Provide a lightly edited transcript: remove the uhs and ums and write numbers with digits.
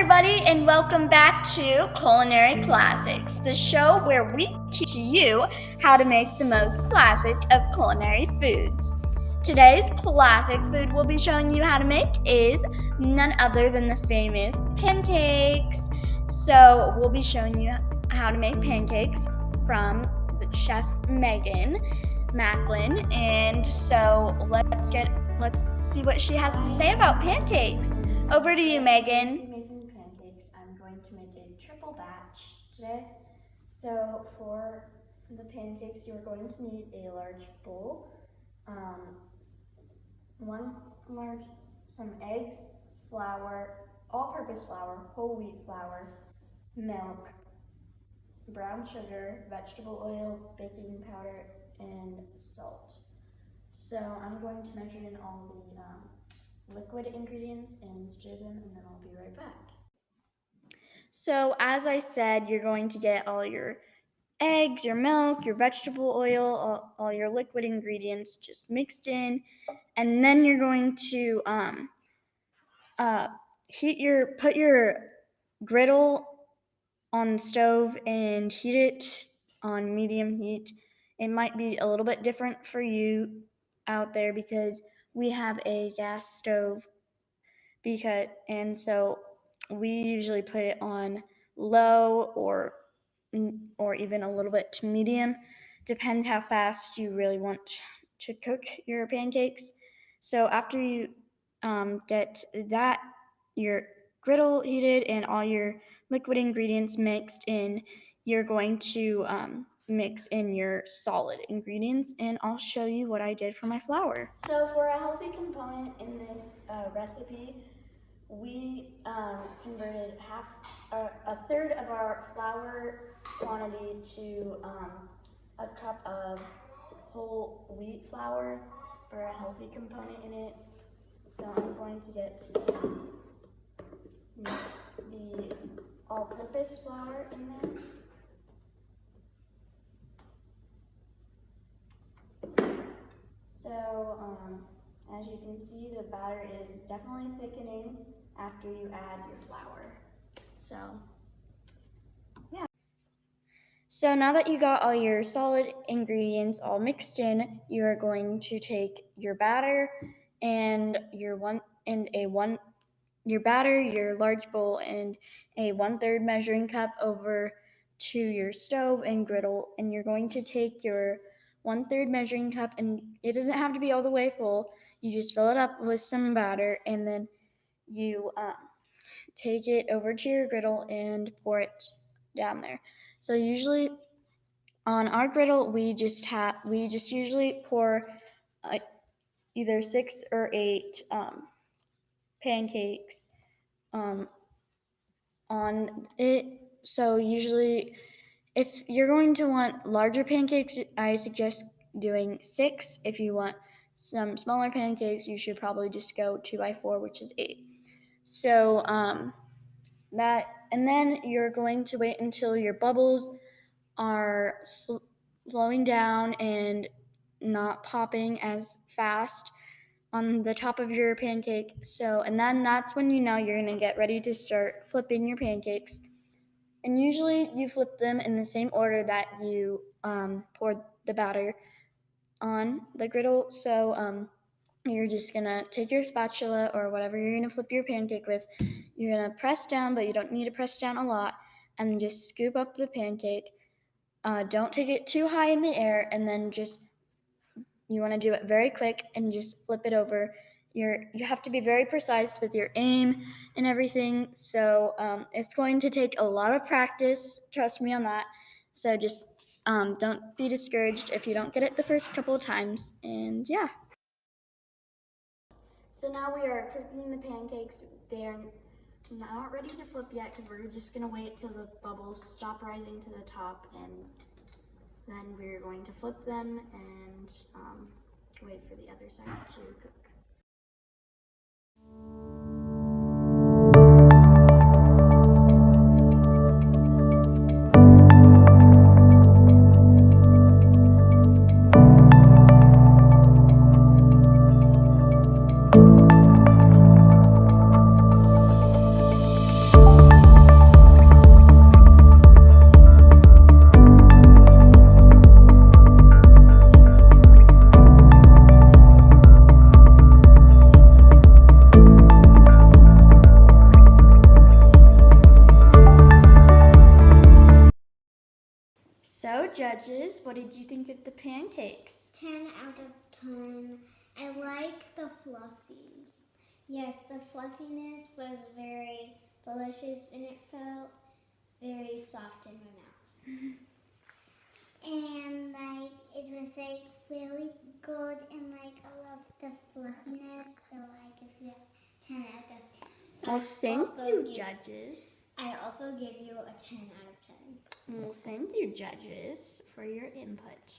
everybody, and welcome back to Culinary Classics, the show where we teach you how to make the most classic of culinary foods. Today's classic food we'll be showing you how to make is none other than the famous pancakes. So we'll be showing you how to make pancakes from the chef Megan Macklin, and so let's see what she has to say about pancakes. Over to you, Megan. Making pancakes, I'm going to make a triple batch today. So for the pancakes, you're going to need a large bowl, some eggs, flour, all-purpose flour, whole wheat flour, milk, brown sugar, vegetable oil, baking powder, and salt. So I'm going to measure in all the liquid ingredients and stir them, and then I'll be right back. So as I said, you're going to get all your eggs, your milk, your vegetable oil, all your liquid ingredients just mixed in, and then you're going to put your griddle on the stove and heat it on medium heat. It might be a little bit different for you out there because we have a gas stove, and so we usually put it on low or even a little bit to medium. Depends how fast you really want to cook your pancakes. So after you get your griddle heated and all your liquid ingredients mixed in, you're going to mix in your solid ingredients, and I'll show you what I did for my flour. So for a healthy component in this recipe, we converted a third of our flour quantity to a cup of whole wheat flour for a healthy component in it. So I'm going to get the all-purpose flour in there. So as you can see, the batter is definitely thickening after you add your flour. So, yeah. So now that you got all your solid ingredients all mixed in, you're going to take your batter and your large bowl and a 1/3 measuring cup over to your stove and griddle, and you're going to take your 1/3 measuring cup, and it doesn't have to be all the way full. You just fill it up with some batter, and then you take it over to your griddle and pour it down there. So usually on our griddle, we just usually pour either 6 or 8 pancakes on it. So usually, if you're going to want larger pancakes, I suggest doing 6. If you want some smaller pancakes, you should probably just go 2x4, which is 8. So and then you're going to wait until your bubbles are slowing down and not popping as fast on the top of your pancake. And then that's when you know you're going to get ready to start flipping your pancakes. And usually you flip them in the same order that you poured the batter on the griddle. So you're just going to take your spatula or whatever you're going to flip your pancake with. You're going to press down, but you don't need to press down a lot, and just scoop up the pancake. Don't take it too high in the air, and then you want to do it very quick and just flip it over. You have to be very precise with your aim and everything. So it's going to take a lot of practice. Trust me on that. So just don't be discouraged if you don't get it the first couple of times. And yeah. So now we are cooking the pancakes. They're not ready to flip yet because we're just going to wait till the bubbles stop rising to the top, and then we're going to flip them and wait for the other side to cook. So, judges, what did you think of the pancakes? 10 out of 10. I like the fluffy. Yes, the fluffiness was very delicious and it felt very soft in my mouth. And like it was like really good and like I love the fluffiness, so I give it 10 out of 10. Well, thank you, judges. I also give you a 10 out of 10. Well, thank you, judges, for your input.